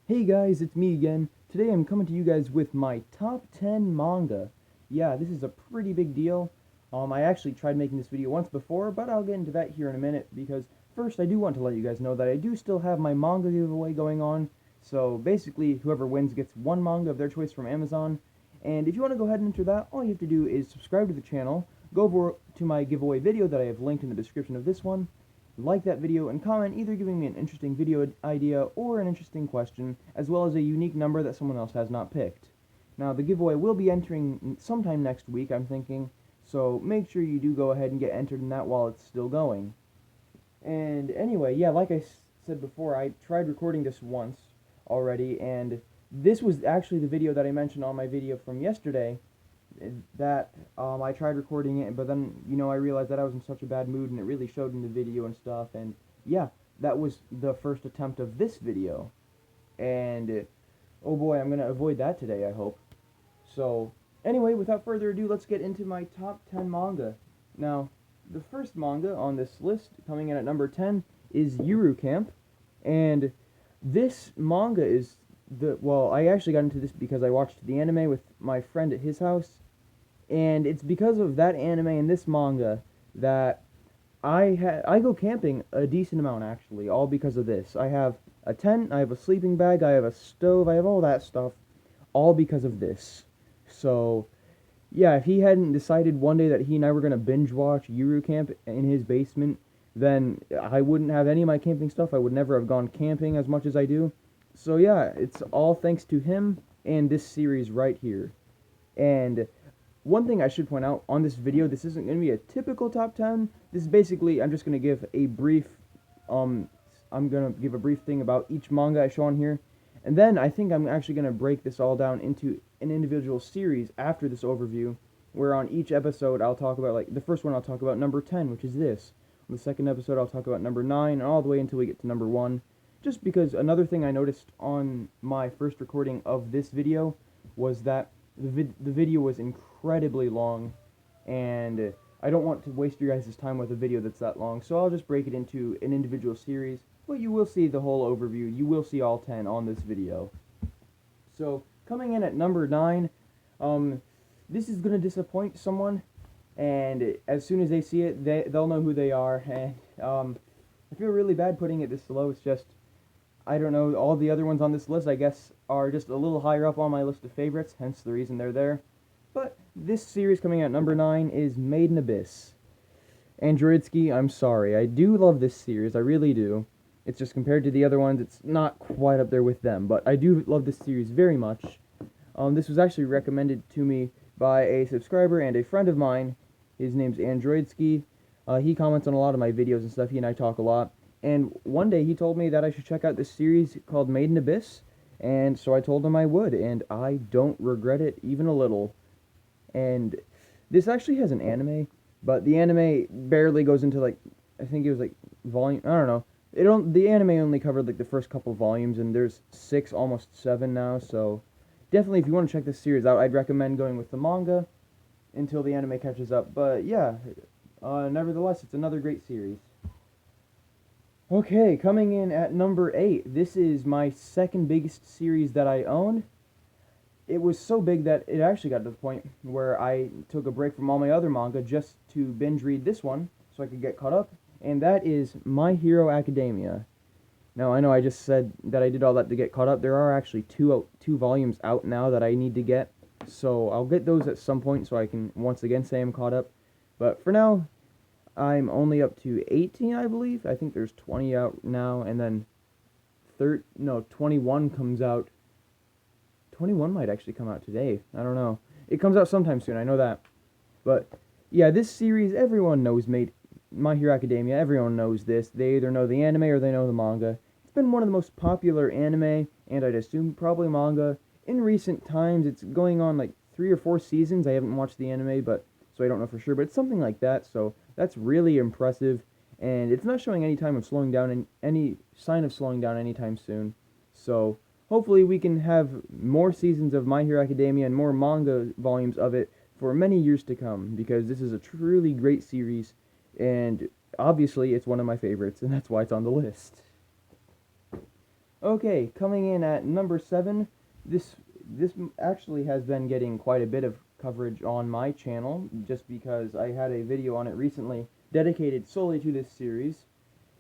Hey guys, it's me again. Today I'm coming to you guys with my top 10 manga. Yeah, this is a pretty big deal. I actually tried making this video once before, but I'll get into that here in a minute because first I do want to let you guys know that I do still have my manga giveaway going on. So basically, whoever wins gets one manga of their choice from Amazon. And if you want to go ahead and enter that, all you have to do is subscribe to the channel, go over to my giveaway video that I have linked in the description of this one, like that video and comment either giving me an interesting video idea or an interesting question, as well as a unique number that someone else has not picked. Now, the giveaway will be entering sometime next week, I'm thinking, so make sure you do go ahead and get entered in that while it's still going. And anyway, yeah, like I said before, I tried recording this once already, and this was actually the video that I mentioned on my video from yesterday, that I tried recording it, but then, I realized that I was in such a bad mood, and it really showed in the video and stuff, and yeah, that was the first attempt of this video, and oh boy, I'm going to avoid that today, I hope. So, anyway, without further ado, let's get into my top 10 manga. Now, the first manga on this list, coming in at number 10, is Yuru Camp, and this manga is I actually got into this because I watched the anime with my friend at his house, and it's because of that anime and this manga that I go camping a decent amount, actually, all because of this. I have a tent, I have a sleeping bag, I have a stove, I have all that stuff, all because of this. So yeah, if he hadn't decided one day that he and I were gonna binge watch Yuru Camp in his basement, then I wouldn't have any of my camping stuff. I would never have gone camping as much as I do. So yeah, it's all thanks to him and this series right here. And one thing I should point out on this video, this isn't going to be a typical top 10. This is basically, I'm just going to give a brief, I'm going to give a brief thing about each manga I show on here. And then I think I'm actually going to break this all down into an individual series after this overview, where on each episode I'll talk about, like, the first one I'll talk about number 10, which is this. On the second episode I'll talk about number 9, and all the way until we get to number 1. Just because another thing I noticed on my first recording of this video was that the video was incredibly long, and I don't want to waste your guys' time with a video that's that long, so I'll just break it into an individual series, but you will see the whole overview. You will see all 10 on this video. So, coming in at number 9, this is going to disappoint someone, and as soon as they see it, they'll know who they are, and I feel really bad putting it this low. It's just, I don't know, all the other ones on this list, I guess, are just a little higher up on my list of favorites, hence the reason they're there. But this series coming out number 9 is Made in Abyss. Androidsky, I'm sorry. I do love this series, I really do. It's just compared to the other ones, it's not quite up there with them, but I do love this series very much. This was actually recommended to me by a subscriber and a friend of mine. His name's Androidsky. He comments on a lot of my videos and stuff. He and I talk a lot. And one day he told me that I should check out this series called Made in Abyss, and so I told him I would, and I don't regret it even a little. And this actually has an anime, but the anime barely goes into, like, I think it was like volume, I don't know. The anime only covered like the first couple volumes, and there's 6, almost 7 now, so definitely if you want to check this series out, I'd recommend going with the manga until the anime catches up. But yeah, nevertheless, it's another great series. Okay, coming in at number 8, this is my second biggest series that I own. It was so big that it actually got to the point where I took a break from all my other manga just to binge read this one so I could get caught up, and that is My Hero Academia. Now, I know I just said that I did all that to get caught up. There are actually two volumes out now that I need to get, so I'll get those at some point so I can once again say I'm caught up. But for now, I'm only up to 18, I believe. I think there's 20 out now, and then 21 comes out. 21 might actually come out today. I don't know. It comes out sometime soon, I know that. But yeah, this series, everyone knows My Hero Academia. Everyone knows this. They either know the anime or they know the manga. It's been one of the most popular anime, and I'd assume probably manga, in recent times. It's going on like 3 or 4 seasons. I haven't watched the anime, but so I don't know for sure, but it's something like that, so that's really impressive, and it's not showing any time of slowing down, any sign of slowing down anytime soon. So hopefully we can have more seasons of My Hero Academia and more manga volumes of it for many years to come, because this is a truly great series, and obviously it's one of my favorites, and that's why it's on the list. Okay, coming in at number 7, this actually has been getting quite a bit of coverage on my channel, just because I had a video on it recently dedicated solely to this series,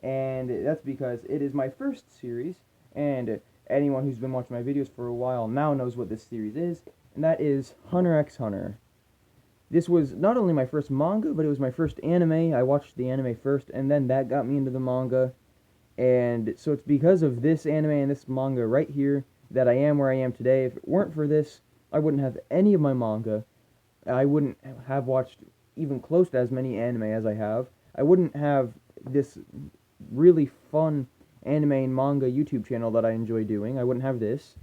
and that's because it is my first series, and anyone who's been watching my videos for a while now knows what this series is, and that is Hunter x Hunter. This was not only my first manga, but it was my first anime. I watched the anime first, and then that got me into the manga. And so it's because of this anime and this manga right here that I am where I am today. If it weren't for this, I wouldn't have any of my manga. I wouldn't have watched even close to as many anime as I have. I wouldn't have this really fun anime and manga YouTube channel that I enjoy doing. I wouldn't have this.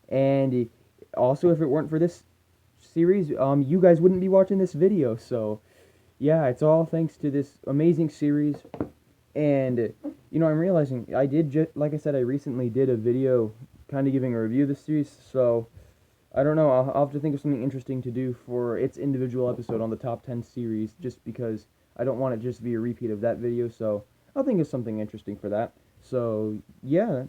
And also, if it weren't for this series, you guys wouldn't be watching this video. So, yeah, it's all thanks to this amazing series. And, you know, I'm realizing like I said, I recently did a video kind of giving a review of this series, so I don't know, I'll have to think of something interesting to do for its individual episode on the top 10 series, just because I don't want it just to be a repeat of that video, so I'll think of something interesting for that. So, yeah,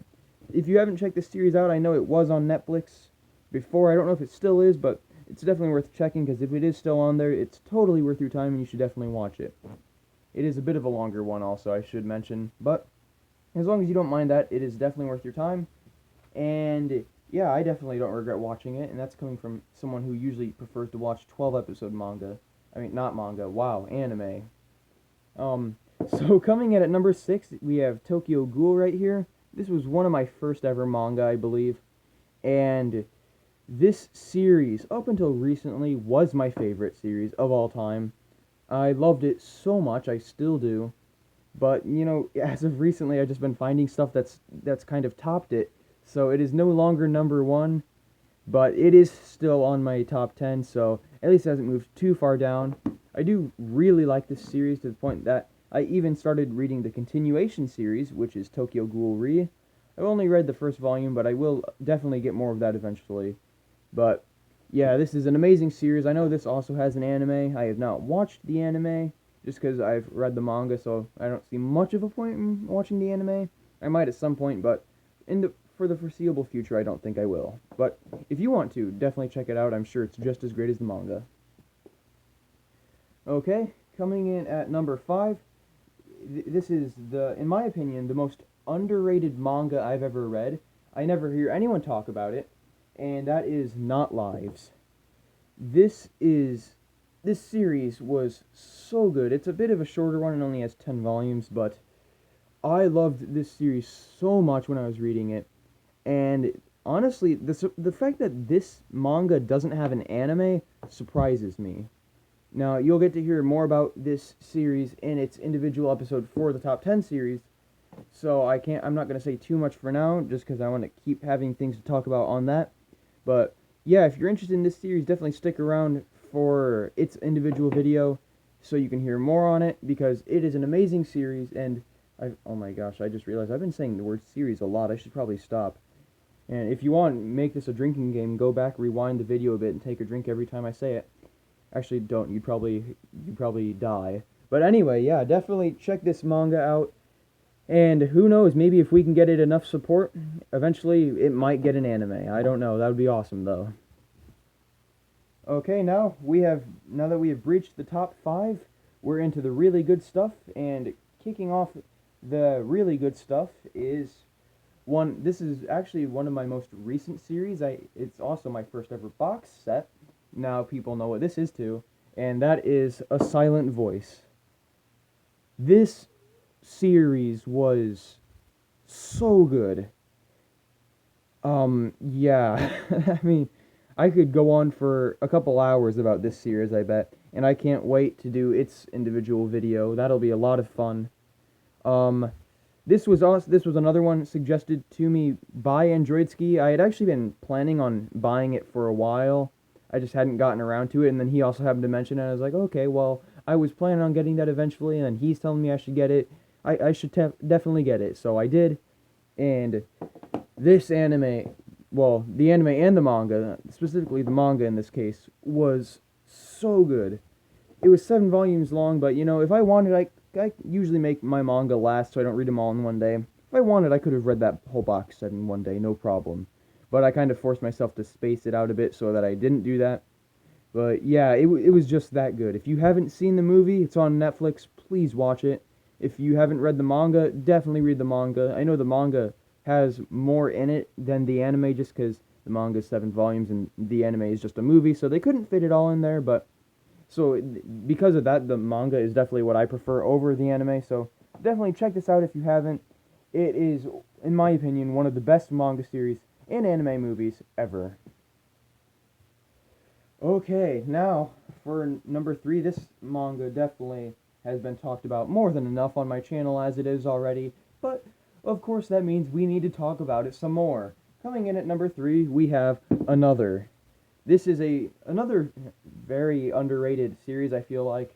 if you haven't checked this series out, I know it was on Netflix before. I don't know if it still is, but it's definitely worth checking, because if it is still on there, it's totally worth your time, and you should definitely watch it. It is a bit of a longer one also, I should mention, but as long as you don't mind that, it is definitely worth your time. And yeah, I definitely don't regret watching it, and that's coming from someone who usually prefers to watch 12-episode manga. I mean, not manga, wow, anime. So coming in at number 6, we have Tokyo Ghoul right here. This was one of my first ever manga, I believe, and this series, up until recently, was my favorite series of all time. I loved it so much, I still do, but, you know, as of recently, I've just been finding stuff that's kind of topped it, so it is no longer number 1, but it is still on my top 10, so at least it hasn't moved too far down. I do really like this series to the point that I even started reading the continuation series, which is Tokyo Ghoul Re. I've only read the first volume, but I will definitely get more of that eventually. But yeah, this is an amazing series. I know this also has an anime. I have not watched the anime, just because I've read the manga, so I don't see much of a point in watching the anime. I might at some point, but for the foreseeable future, I don't think I will. But if you want to, definitely check it out. I'm sure it's just as great as the manga. Okay, coming in at number 5, this is, in my opinion, the most underrated manga I've ever read. I never hear anyone talk about it, and that is Not Lives. This series was so good. It's a bit of a shorter one and only has 10 volumes, but I loved this series so much when I was reading it. And honestly, the fact that this manga doesn't have an anime surprises me. Now, you'll get to hear more about this series in its individual episode for the top 10 series, so I'm not going to say too much for now, just because I want to keep having things to talk about on that. But yeah, if you're interested in this series, definitely stick around for its individual video so you can hear more on it, because it is an amazing series. And oh my gosh, I just realized I've been saying the word series a lot. I should probably stop. And if you want, make this a drinking game, go back, rewind the video a bit, and take a drink every time I say it. Actually, don't. You'd probably die. But anyway, yeah, definitely check this manga out. And who knows, maybe if we can get it enough support, eventually it might get an anime. I don't know. That would be awesome, though. Okay, now that we have breached the top 5, we're into the really good stuff, and kicking off the really good stuff is this is actually one of my most recent series. It's also my first ever box set. Now people know what this is too, and that is A Silent Voice. This series was so good. Yeah, I mean, I could go on for a couple hours about this series, I bet, and I can't wait to do its individual video. That'll be a lot of fun. This was another one suggested to me by Androidski. I had actually been planning on buying it for a while. I just hadn't gotten around to it, and then he also happened to mention it, and I was like, okay, well, I was planning on getting that eventually, and then he's telling me I should get it. I should definitely get it, so I did, and this anime, well, the anime and the manga, specifically the manga in this case, was so good. It was 7 volumes long, but, you know, if I wanted, I usually make my manga last so I don't read them all in one day. If I wanted, I could have read that whole box set in one day, no problem. But I kind of forced myself to space it out a bit so that I didn't do that. But yeah, it was just that good. If you haven't seen the movie, it's on Netflix. Please watch it. If you haven't read the manga, definitely read the manga. I know the manga has more in it than the anime just because the manga is 7 volumes and the anime is just a movie, so they couldn't fit it all in there. But so because of that, the manga is definitely what I prefer over the anime. So definitely check this out if you haven't. It is, in my opinion, one of the best manga series and anime movies ever. Okay, now for number 3, this manga definitely has been talked about more than enough on my channel as it is already, but of course that means we need to talk about it some more. Coming in at number 3, we have Another. This is another very underrated series, I feel like.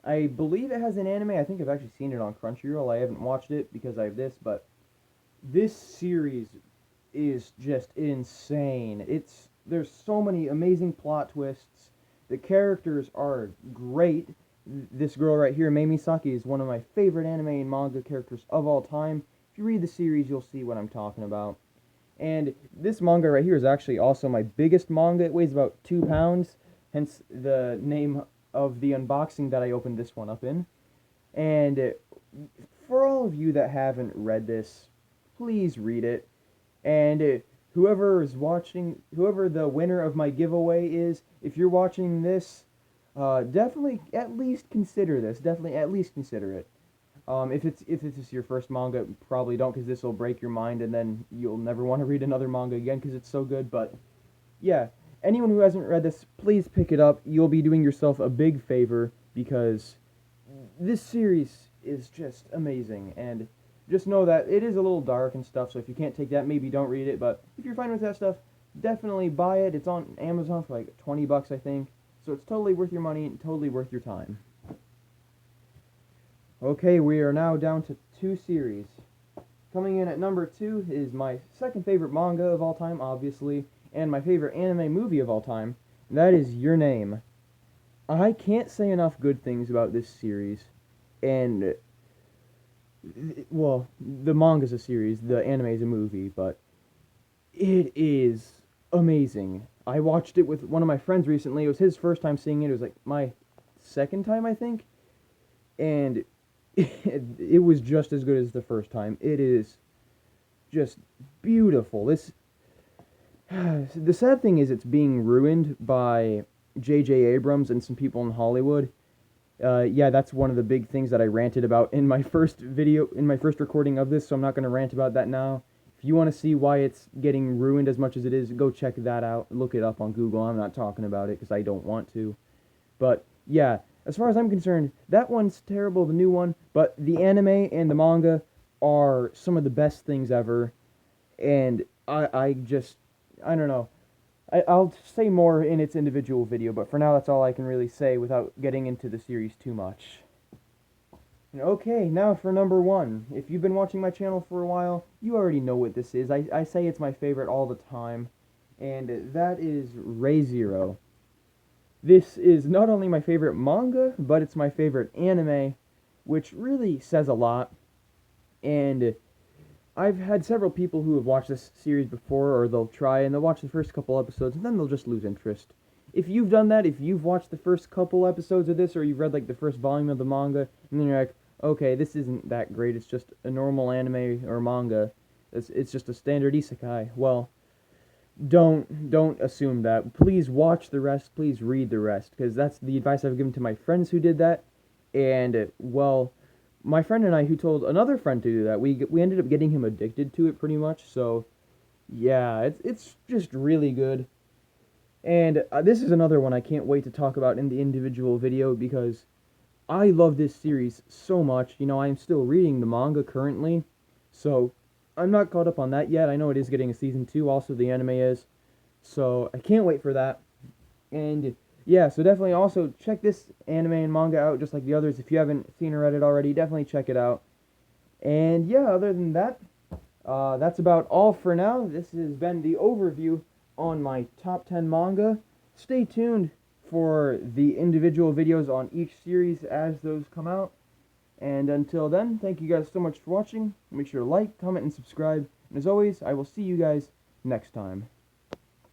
I believe it has an anime. I think I've actually seen it on Crunchyroll. I haven't watched it because I have this, but this series is just insane. There's so many amazing plot twists. The characters are great. This girl right here, Mei Misaki, is one of my favorite anime and manga characters of all time. If you read the series, you'll see what I'm talking about. And this manga right here is actually also my biggest manga. It weighs about 2 pounds, hence the name of the unboxing that I opened this one up in. And for all of you that haven't read this, please read it. And whoever is watching, whoever the winner of my giveaway is, if you're watching this, definitely at least consider this. Definitely at least consider it. If it's your first manga, probably don't, because this will break your mind, and then you'll never want to read another manga again because it's so good. But yeah, anyone who hasn't read this, please pick it up. You'll be doing yourself a big favor because this series is just amazing, and just know that it is a little dark and stuff, so if you can't take that, maybe don't read it, but if you're fine with that stuff, definitely buy it. It's on Amazon for like 20 bucks, I think, so it's totally worth your money and totally worth your time. Okay, we are now down to 2 series. Coming in at number 2 is my second favorite manga of all time, obviously, and my favorite anime movie of all time, and that is Your Name. I can't say enough good things about this series, and well, the manga's a series, the anime is a movie, but it is amazing. I watched it with one of my friends recently. It was his first time seeing it. It was like my second time, I think, and it was just as good as the first time. It is just beautiful. The sad thing is it's being ruined by J.J. Abrams and some people in Hollywood. Yeah, that's one of the big things that I ranted about in my first recording of this, so I'm not going to rant about that now. If you want to see why it's getting ruined as much as it is, go check that out. Look it up on Google. I'm not talking about it because I don't want to. But yeah, as far as I'm concerned, that one's terrible, the new one, but the anime and the manga are some of the best things ever, and I don't know. I'll say more in its individual video, but for now that's all I can really say without getting into the series too much. Okay, now for number 1. If you've been watching my channel for a while, you already know what this is. I say it's my favorite all the time, and that is Re:Zero. This is not only my favorite manga, but it's my favorite anime, which really says a lot. And I've had several people who have watched this series before, or they'll try and they'll watch the first couple episodes and then they'll just lose interest. If you've done that, if you've watched the first couple episodes of this, or you've read like the first volume of the manga, and then you're like, okay, this isn't that great, it's just a normal anime or manga, it's just a standard isekai, well, don't assume that. Please watch the rest, please read the rest, because that's the advice I've given to my friends who did that, and, well, my friend and I, who told another friend to do that, we ended up getting him addicted to it pretty much, so yeah, it's just really good. And this is another one I can't wait to talk about in the individual video because I love this series so much. You know, I'm still reading the manga currently, so I'm not caught up on that yet. I know it is getting a season 2, also the anime is, so I can't wait for that. And yeah, so definitely also check this anime and manga out just like the others. If you haven't seen or read it already, definitely check it out. And yeah, other than that, that's about all for now. This has been the overview on my top 10 manga. Stay tuned for the individual videos on each series as those come out. And until then, thank you guys so much for watching. Make sure to like, comment, and subscribe. And as always, I will see you guys next time.